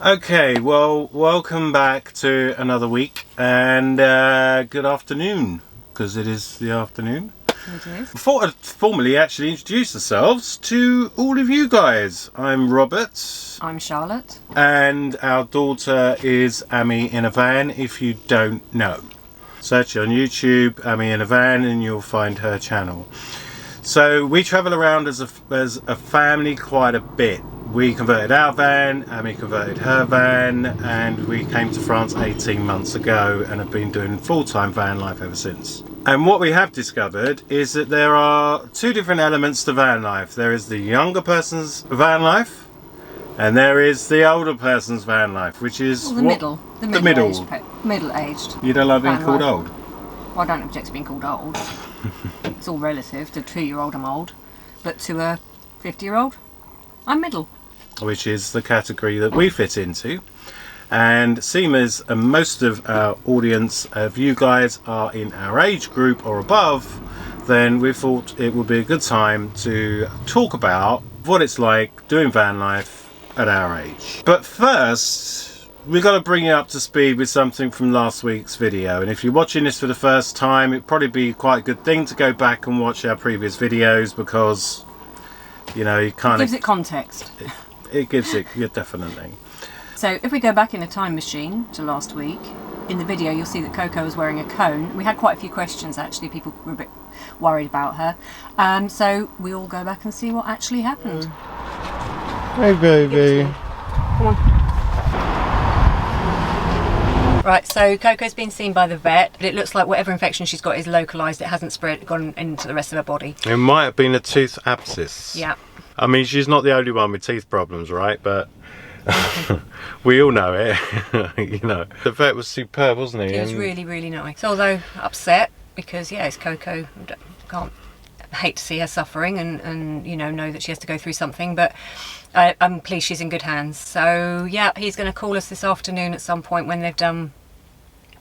Okay, well, welcome back to another week, and good afternoon, because it is the afternoon. It is. Before I formally actually introduce ourselves to all of you guys, I'm Robert. I'm Charlotte. And our daughter is Amy in a Van, if you don't know. Search on YouTube, Amy in a Van, and you'll find her channel. So we travel around as a family quite a bit. We converted our van, Amy converted her van, and we came to France 18 months ago and have been doing full-time van life ever since. And what we have discovered is that there are two different elements to van life. There is the younger person's van life, and there is the older person's van life, which is the middle. Middle-aged. You don't like being van called life. old? Well, I don't object to being called old. It's all relative. To a 2-year-old, I'm old, but to a 50-year-old, I'm middle. Which is the category that we fit into. And seeing as most of our audience of you guys are in our age group or above, then we thought it would be a good time to talk about what it's like doing van life at our age. But first, we've got to bring you up to speed with something from last week's video. And if you're watching this for the first time, it'd probably be quite a good thing to go back and watch our previous videos, because, you know, you kind of... Gives it context. It gives it, yeah, definitely. So if we go back in a time machine to last week, in the video you'll see that Coco was wearing a cone. We had quite a few questions actually, people were a bit worried about her. So we all go back and see what actually happened. Hey baby. Come on. Right, so Coco's been seen by the vet. It looks like whatever infection she's got is localised. It hasn't gone into the rest of her body. It might have been a tooth abscess. Yeah. I mean, she's not the only one with teeth problems, right? But we all know it. You know, the vet was superb, wasn't he? He was really, really nice. Although upset because, yeah, it's Coco. Hate to see her suffering and you know that she has to go through something. But I'm pleased she's in good hands. So yeah, he's going to call us this afternoon at some point when they've done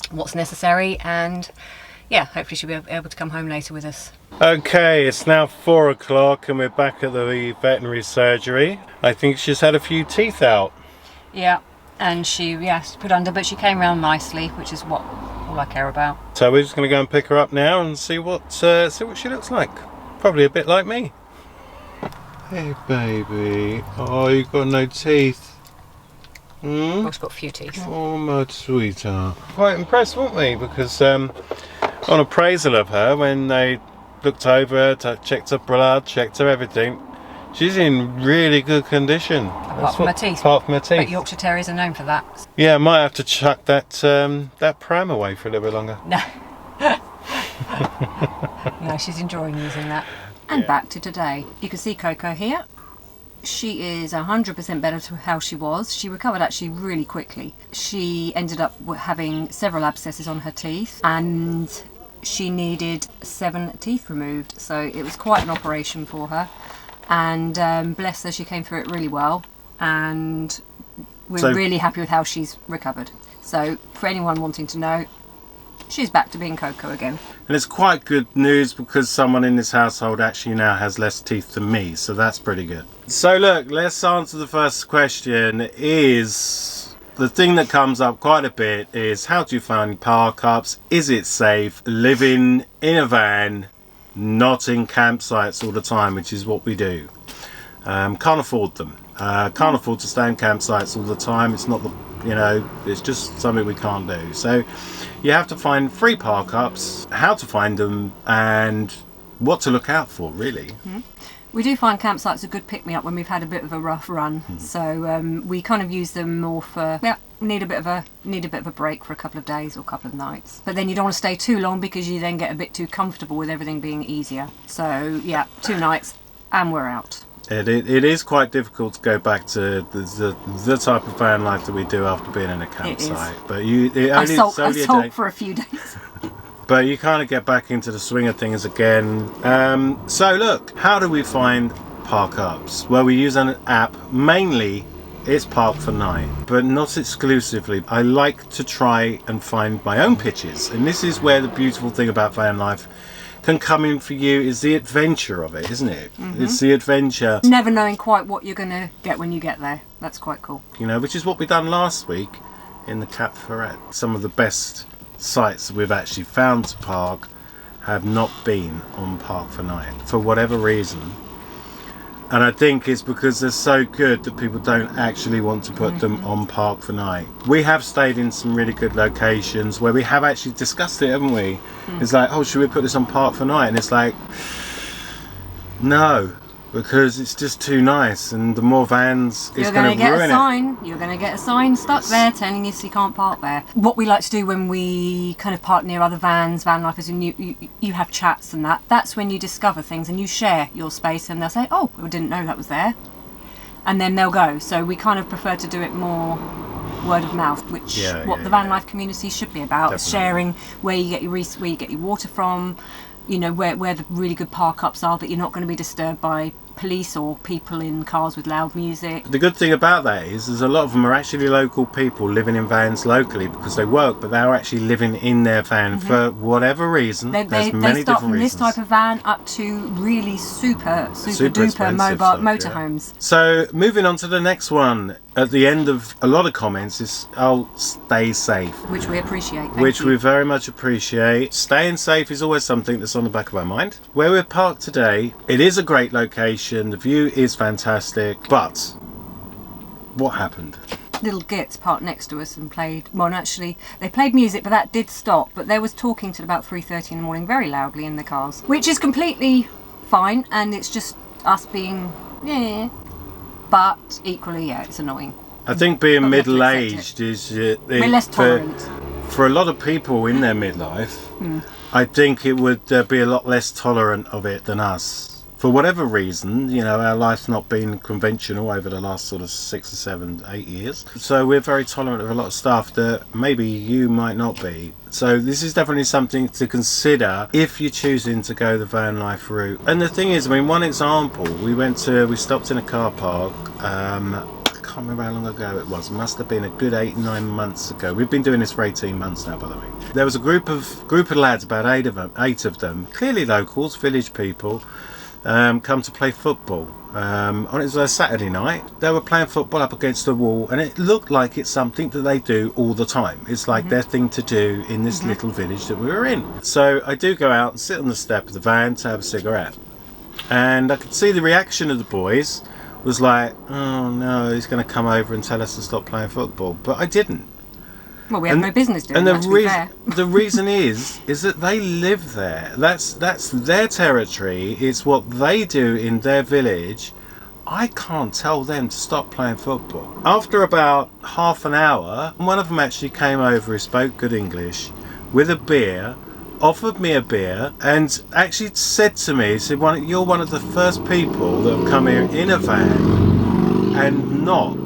what's necessary, and yeah, hopefully she'll be able to come home later with us. Okay, it's now 4 o'clock and we're back at the veterinary surgery. I think she's had a few teeth out. Yeah, and she's put under, but she came round nicely, which is all I care about. So we're just going to go and pick her up now and see what she looks like. Probably a bit like me. Hey baby, oh, you've got no teeth. Well, she's got a few teeth. Oh my sweetheart. Quite impressed, weren't we? Because on appraisal of her, when they looked over her, checked her blood, checked her everything, she's in really good condition. Apart from her teeth. Apart from her teeth. But Yorkshire Terriers are known for that. Yeah, I might have to chuck that pram away for a little bit longer. No. No, she's enjoying using that. And back to today. You can see Coco here. She is 100% better to how she was. She recovered actually really quickly. She ended up having several abscesses on her teeth, and she needed 7 teeth removed. So it was quite an operation for her. And bless her, she came through it really well. And we're really happy with how she's recovered. So for anyone wanting to know, she's back to being Coco again. And it's quite good news because someone in this household actually now has less teeth than me, so that's pretty good. So look, let's answer the first question. Is the thing that comes up quite a bit is, how do you find parkups? Is it safe living in a van, not in campsites all the time, which is what we do? Can't afford them. Can't afford to stay in campsites all the time. It's not the, you know, it's just something we can't do. So you have to find free parkups, how to find them, and what to look out for, really. Mm-hmm. We do find campsites a good pick-me-up when we've had a bit of a rough run. Mm-hmm. So we kind of use them more for, need a bit of a break for a couple of days or a couple of nights. But then you don't want to stay too long because you then get a bit too comfortable with everything being easier. So yeah, 2 nights and we're out. It is quite difficult to go back to the type of van life that we do after being in a campsite. But I sulk for a few days. But you kind of get back into the swing of things again. So look, how do we find parkups? Well, we use an app. Mainly it's Park for Night, but not exclusively. I like to try and find my own pitches, and this is where the beautiful thing about van life can come in for you is the adventure of it, isn't it? It's the adventure. Never knowing quite what you're going to get when you get there. That's quite cool. You know, which is what we done last week in the Cap Ferret. Some of the best sites we've actually found to park have not been on Park for Night for whatever reason. And I think it's because they're so good that people don't actually want to put them on Park for Night. We have stayed in some really good locations where we have actually discussed it, haven't we? It's like, oh, should we put this on Park for Night? And it's like, no, because it's just too nice, and the more vans, it's going to ruin it. You're going to get a sign stuck there telling you you can't park there. What we like to do when we kind of park near other vans, van lifers, and you have chats and that's when you discover things and you share your space, and they'll say, oh, I didn't know that was there. And then they'll go. So we kind of prefer to do it more word of mouth, which the van life community should be about. Definitely. Sharing where you get your water from, you know, where the really good park-ups are, that you're not going to be disturbed by police or people in cars with loud music. The good thing about that is there's a lot of them are actually local people living in vans locally because they work, but they're actually living in their van for whatever reason. There's many start different from reasons. this type of van up to really super duper mobile motorhomes. So moving on to the next one. At the end of a lot of comments is, oh, stay safe. Which we appreciate. Which we very much appreciate. Staying safe is always something that's on the back of our mind. Where we're parked today, it is a great location. The view is fantastic. But what happened? Little gits parked next to us and played, well, actually, they played music, but that did stop. But they was talking till about 3:30 in the morning very loudly in the cars, which is completely fine, and it's just us being, but equally, it's annoying. I think being middle-aged is... we're less tolerant. For a lot of people in their midlife, I think it would be a lot less tolerant of it than us. For whatever reason, you know, our life's not been conventional over the last sort of 6 or 7, 8 years. So we're very tolerant of a lot of stuff that maybe you might not be. So this is definitely something to consider if you're choosing to go the van life route. And the thing is, I mean, one example, we stopped in a car park. I can't remember how long ago it was. It must have been a good 8, 9 months ago. We've been doing this for 18 months now, by the way. There was a group of lads, about 8 of them, clearly locals, village people, come to play football. It was a Saturday night. They were playing football up against the wall, and it looked like it's something that they do all the time. It's like their thing to do in this little village that we were in. So I do go out and sit on the step of the van to have a cigarette, and I could see the reaction of the boys was like, oh no, he's going to come over and tell us to stop playing football. But I didn't. Well, we have no business doing that, to be fair. The reason is that they live there. That's their territory. It's what they do in their village. I can't tell them to stop playing football. After about half an hour, one of them actually came over who spoke good English with a beer, offered me a beer, and actually said to me, he said, you're one of the first people that have come here in a van and not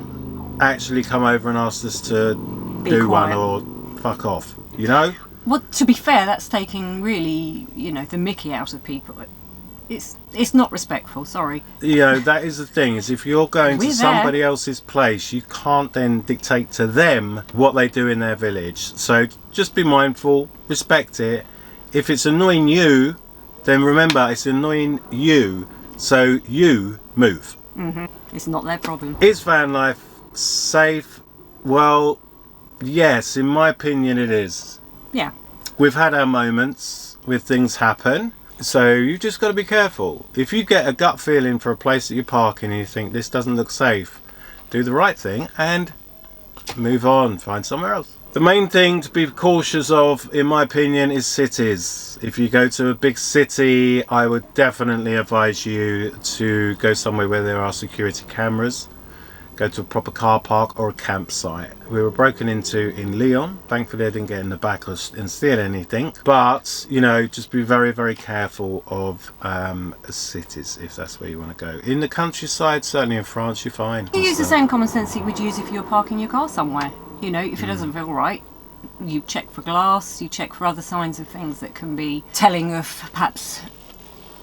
actually come over and asked us to do one or fuck off, you know? Well, to be fair, that's taking really, you know, the mickey out of people. It's not respectful, sorry. You know, that is the thing, is if you're going to somebody else's place, you can't then dictate to them what they do in their village. So just be mindful, respect it. If it's annoying you, then remember it's annoying you, so you move. It's not their problem. Is van life safe? Well, yes, in my opinion it is. Yeah. We've had our moments with things happen, so you've just got to be careful. If you get a gut feeling for a place that you're parking and you think this doesn't look safe, do the right thing and move on, find somewhere else. The main thing to be cautious of, in my opinion, is cities. If you go to a big city, I would definitely advise you to go somewhere where there are security cameras. Go to a proper car park or a campsite. We were broken into in Lyon. Thankfully I didn't get in the back and steal anything. But, you know, just be very, very careful of cities if that's where you want to go. In the countryside, certainly in France, you're fine. You use the same common sense you would use if you were parking your car somewhere. You know, if it doesn't feel right, you check for glass, you check for other signs of things that can be telling of perhaps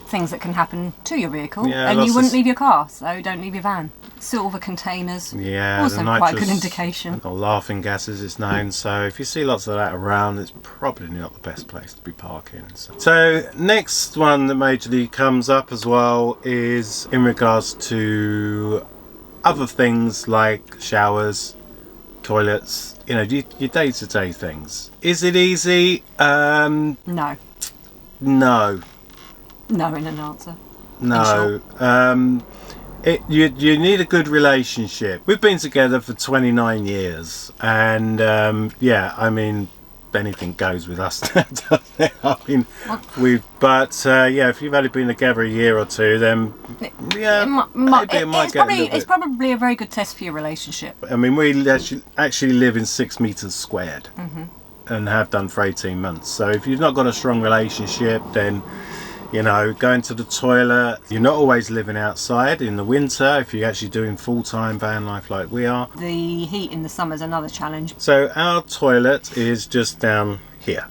things that can happen to your vehicle. And you wouldn't leave your car, so don't leave your van. silver containers. Yeah, also the quite a nitrous good indication. or laughing gases is known. So if you see lots of that around, it's probably not the best place to be parking. So next one that majorly comes up as well is in regards to other things like showers, toilets, you know, your day-to-day things. Is it easy? No. No. No in an answer. No. You need a good relationship. We've been together for 29 years, and yeah, I mean, anything goes with us now, doesn't it? I mean, yeah, if you've only been together a year or two, then yeah, it's probably a very good test for your relationship. I mean, we actually live in 6 meters squared, and have done for 18 months. So if you've not got a strong relationship, then, you know, going to the toilet, you're not always living outside in the winter if you're actually doing full-time van life like we are. The heat in the summer is another challenge. So our toilet is just down here,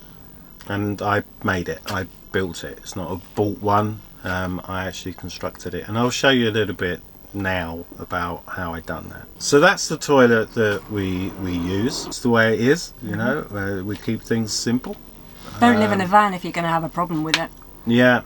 and I made it. I built it. It's not a bought one. I actually constructed it, and I'll show you a little bit now about how I done that. So that's the toilet that we use. It's the way it is, you know. We keep things simple. Don't live in a van if you're going to have a problem with it. Yeah,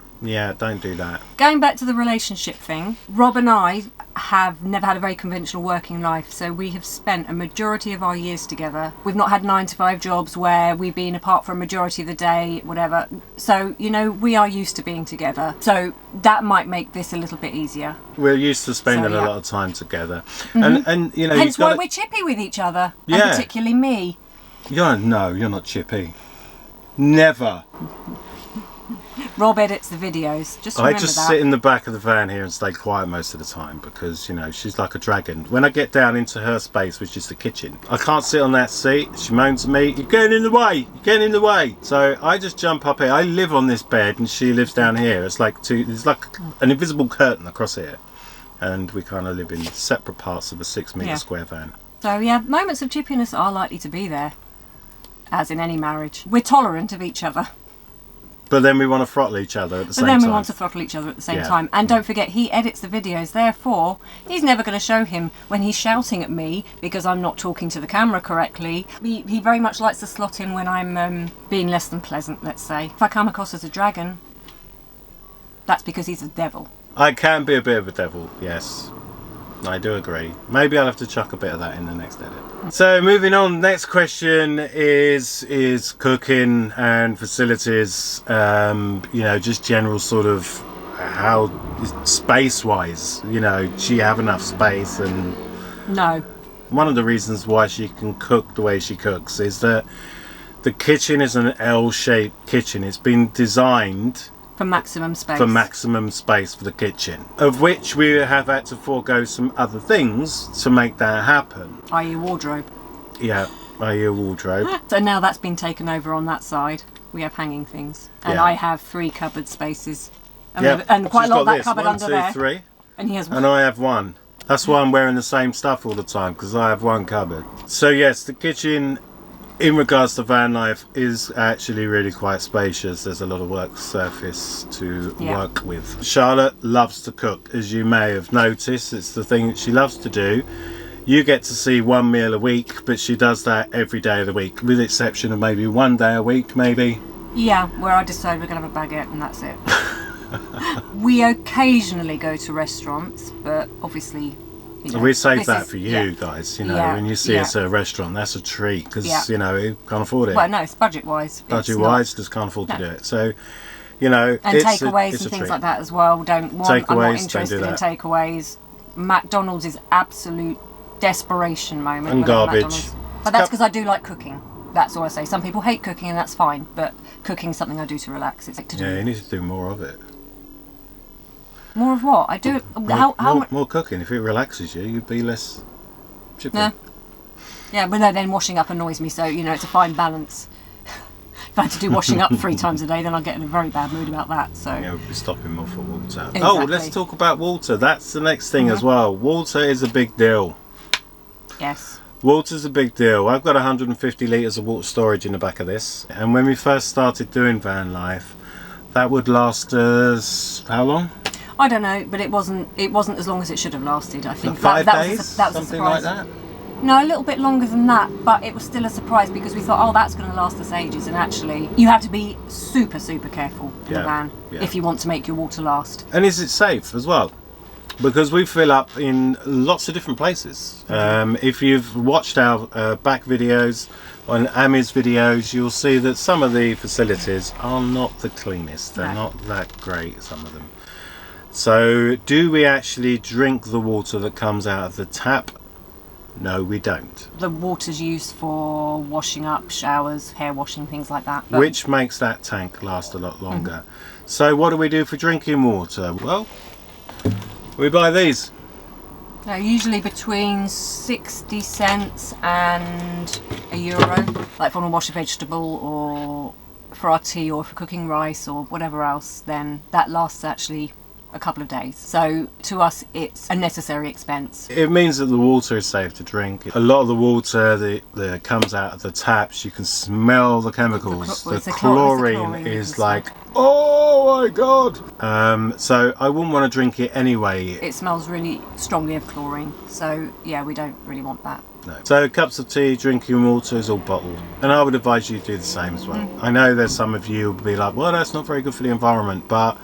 don't do that. Going back to the relationship thing, Rob and I have never had a very conventional working life, so we have spent a majority of our years together. We've not had 9-to-5 jobs where we've been apart for a majority of the day, whatever. So, you know, we are used to being together. So that might make this a little bit easier. We're used to spending a lot of time together. And you know, hence why we're chippy with each other, and particularly me. You're not chippy. Never. Rob edits the videos. Just remember I just sit in the back of the van here and stay quiet most of the time because, you know, she's like a dragon. When I get down into her space, which is the kitchen, I can't sit on that seat. She moans at me, "You're getting in the way, you're getting in the way." So I just jump up here. I live on this bed and she lives down here. It's like an invisible curtain across here. And we kind of live in separate parts of a 6 metre square van. So yeah, moments of chippiness are likely to be there, as in any marriage. We're tolerant of each other. But then we want to throttle each other at the same time. But then we want to throttle each other at the same time. And don't forget, he edits the videos. Therefore, he's never going to show him when he's shouting at me because I'm not talking to the camera correctly. He very much likes to slot in when I'm being less than pleasant, let's say. If I come across as a dragon, that's because he's a devil. I can be a bit of a devil, yes. I do agree. Maybe I'll have to chuck a bit of that in the next edit. So moving on, next question is cooking and facilities. You know, just general sort of how space-wise. You know, do you have enough space? And no. One of the reasons why she can cook the way she cooks is that the kitchen is an L-shaped kitchen. It's been designed for maximum space. For maximum space for the kitchen, of which we have had to forego some other things to make that happen. i.e. wardrobe. Yeah, i.e. a wardrobe. So now that's been taken over on that side. We have hanging things. And I have 3 cupboard spaces. And quite a lot of that cupboard under there. 1, 2, 3. And he has one. And I have 1. That's why I'm wearing the same stuff all the time, because I have 1 cupboard. So yes, the kitchen, in regards to van life, is actually really quite spacious. There's a lot of work surface to work with. Charlotte loves to cook, as you may have noticed. It's the thing that she loves to do. You get to see 1 meal a week, but she does that every day of the week, with the exception of maybe 1 day a week, maybe. Yeah, where I decide we're going to have a baguette and that's it. We occasionally go to restaurants, but obviously... You know, we save that for you guys, you know, when you see us at a restaurant, that's a treat, because, you know, you can't afford it. Well, no, it's budget-wise. Budget-wise, just can't afford to do it. So, you know, and takeaways and things like that as well. I'm not interested in takeaways. McDonald's is absolute desperation moment. And garbage. But that's because I do like cooking. That's all I say. Some people hate cooking and that's fine, but cooking is something I do to relax. It's like to do. Yeah, you need to do more of it. More of what? I do. More cooking. If it relaxes you, you'd be less chippy. Yeah, but no, then washing up annoys me, so, you know, it's a fine balance. If I had to do washing up 3 times a day, then I'd get in a very bad mood about that. So yeah, we'll be stopping more for water. Exactly. Oh, let's talk about water. That's the next thing as well. Water is a big deal. Yes. Water's a big deal. I've got 150 litres of water storage in the back of this. And when we first started doing van life, that would last us, how long? I don't know, but it wasn't as long as it should have lasted. I think Like 5 days, that was a something like surprise. that. No, a little bit longer than that, but it was still a surprise because we thought, oh, that's going to last us ages, and actually you have to be super, super careful in the van if you want to make your water last. And is it safe as well? Because we fill up in lots of different places. If you've watched our back videos on Ami's videos, you'll see that some of the facilities are not the cleanest. They're not that great, some of them. So do we actually drink the water that comes out of the tap? No, we don't. The water's used for washing up, showers, hair washing, things like that. But which makes that tank last a lot longer. So what do we do for drinking water? Well, we buy these. usually between 60 cents and €1, like for a wash a vegetable or for our tea or for cooking rice or whatever else, then that lasts actually a couple of days. So to us it's a necessary expense. It means that the water is safe to drink. A lot of the water that comes out of the taps, you can smell the chemicals. The chlorine is like, oh my god. So I wouldn't want to drink it anyway. It smells really strongly of chlorine, so yeah, we don't really want that. No. So cups of tea, drinking water is all bottled, and I would advise you to do the same as well. I know there's some of you will be like, well, that's not very good for the environment, but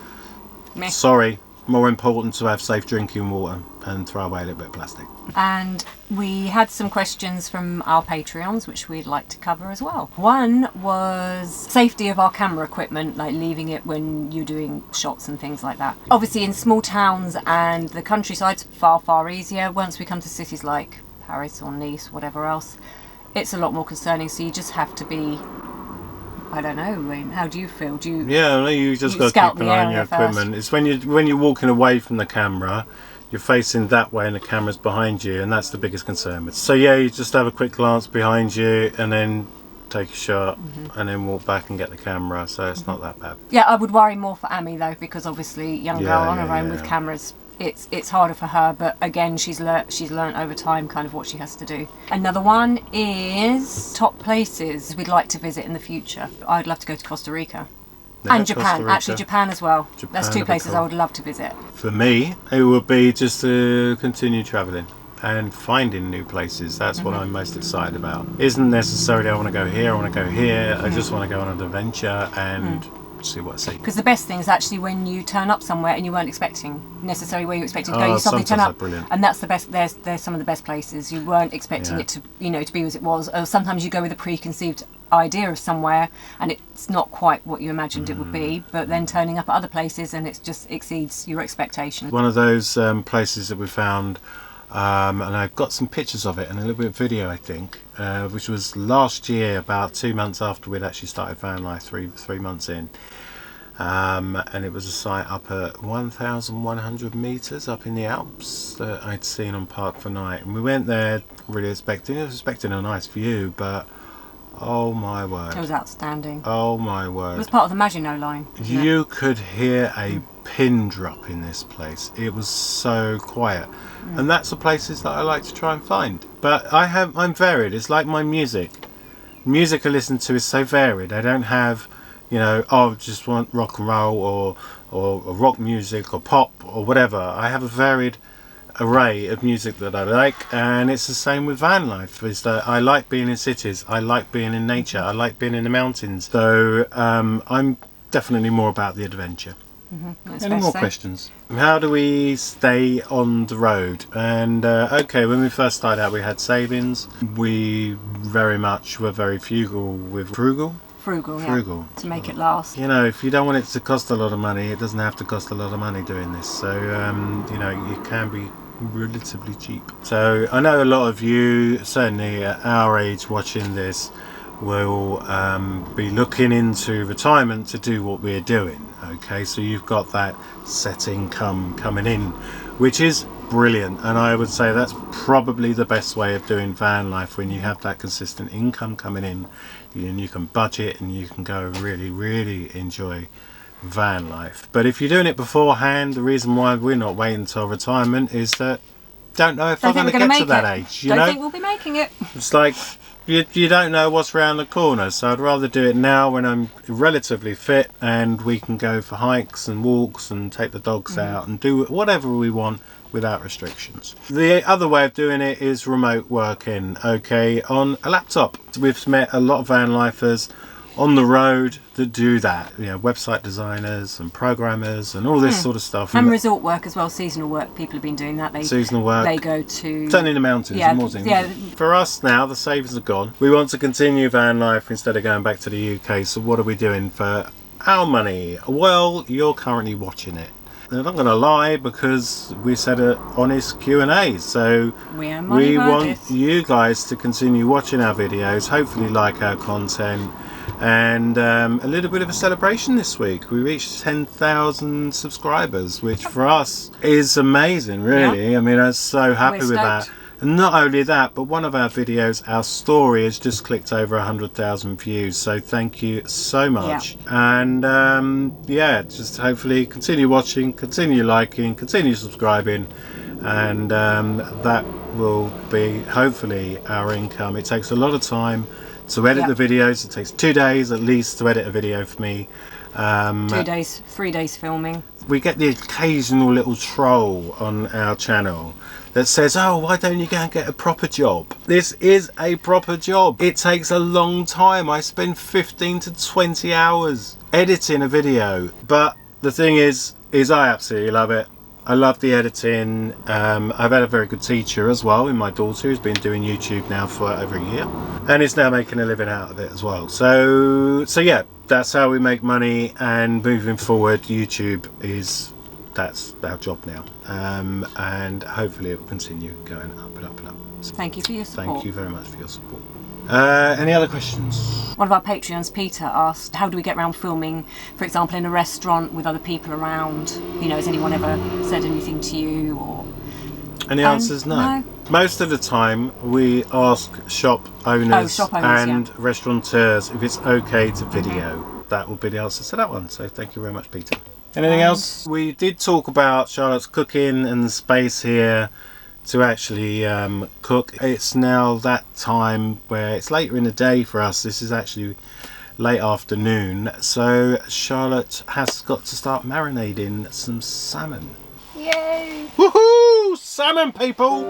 sorry, more important to have safe drinking water and throw away a little bit of plastic. And we had some questions from our Patreons which we'd like to cover as well. One was safety of our camera equipment, like leaving it when you're doing shots and things like that. Obviously in small towns and the countryside's far easier. Once we come to cities like Paris or Nice, whatever else, it's a lot more concerning, so you just have to be, I don't know, Wayne, how do you feel? Do you? Yeah, you just got to keep an eye on your equipment. It's when you're walking away from the camera, you're facing that way and the camera's behind you, and that's the biggest concern. So yeah, you just have a quick glance behind you and then take a shot and then walk back and get the camera, so it's not that bad. Yeah, I would worry more for Ami though, because obviously young girl on her own with cameras, it's harder for her, but again she's learnt over time kind of what she has to do. Another one is top places we'd like to visit in the future. I'd love to go to Costa Rica. And Japan, actually Japan as well. That's two places I would love to visit. For me, it would be just to continue travelling and finding new places. That's what I'm most excited about. Isn't necessarily I want to go here, I want to go here. I just want to go on an adventure and see what I see. Because the best thing is actually when you turn up somewhere and you weren't expecting necessarily where you expected to go, you suddenly turn up, and that's the best. There's some of the best places you weren't expecting it to, to be as it was. Or sometimes you go with a preconceived idea of somewhere and it's not quite what you imagined it would be, but then turning up at other places and it just exceeds your expectations. One of those places that we found, and I've got some pictures of it and a little bit of video, I think, which was last year, about 2 months after we'd actually started van life, three months in, and it was a site up at 1,100 meters up in the Alps that I'd seen on Park for Night, and we went there really expecting a nice view, but oh my word, it was outstanding. Oh my word, it was part of the Maginot Line. You could hear a pin drop in this place. It was so quiet, and that's the places that I like to try and find. But I'm varied. It's like my music I listen to is so varied. I don't have, I just want rock and roll or rock music or pop or whatever. I have a varied array of music that I like, and it's the same with van life. Is that I like being in cities, I like being in nature, I like being in the mountains. So I'm definitely more about the adventure. Any more questions? How do we stay on the road? And okay, when we first started out we had savings. We very much were very frugal, to make it last. If you don't want it to cost a lot of money, it doesn't have to cost a lot of money doing this. So it can be relatively cheap. So I know a lot of you, certainly at our age watching this, will be looking into retirement to do what we're doing. Okay, so you've got that set income coming in, which is brilliant, and I would say that's probably the best way of doing van life, when you have that consistent income coming in and you can budget and you can go really enjoy van life. But if you're doing it beforehand, the reason why we're not waiting until retirement is that don't know if I'm going to get to that age. Don't think we'll be making it. It's like you don't know what's around the corner, so I'd rather do it now when I'm relatively fit and we can go for hikes and walks and take the dogs out and do whatever we want without restrictions. The other way of doing it is remote working, okay, on a laptop. We've met a lot of van lifers on the road that do that, you know, website designers and programmers and all this sort of stuff. And resort work as well, seasonal work. People have been doing that. Seasonal work. They go to... Certainly in the mountains. Yeah, and more things. yeah. For us now, the savings are gone. We want to continue van life instead of going back to the UK. So what are we doing for our money? Well, you're currently watching it. And I'm not going to lie, because we said an honest Q&A, so we want you guys to continue watching our videos, hopefully like our content, and a little bit of a celebration this week. We reached 10,000 subscribers, which for us is amazing, really. I mean, I'm so happy with that. And not only that, but one of our videos, our story, has just clicked over 100,000 views. So thank you so much. And yeah, just hopefully continue watching, continue liking, continue subscribing, and that will be hopefully our income. It takes a lot of time to edit the videos. It takes 2 days at least to edit a video for me. 2 days, 3 days filming. We get the occasional little troll on our channel that says, oh, why don't you go and get a proper job? This is a proper job. It takes a long time. I spend 15 to 20 hours editing a video. But the thing is I absolutely love it. I love the editing. I've had a very good teacher as well in my daughter, who's been doing YouTube now for over a year and is now making a living out of it as well. So yeah, that's how we make money, and moving forward, YouTube that's our job now, and hopefully it will continue going up and up and up. So thank you for your support. Thank you very much for your support. Any other questions? One of our Patreons, Peter, asked, how do we get around filming, for example, in a restaurant with other people around? You know, has anyone ever said anything to you? Or? And the answer is no. Most of the time we ask shop owners, and restaurateurs if it's okay to video. That will be the answer to that one. So thank you very much, Peter. Anything else? We did talk about Charlotte's cooking and the space here to actually cook. It's now that time where it's later in the day for us. This is actually late afternoon, so Charlotte has got to start marinating some salmon. Yay! Woohoo! Salmon, people!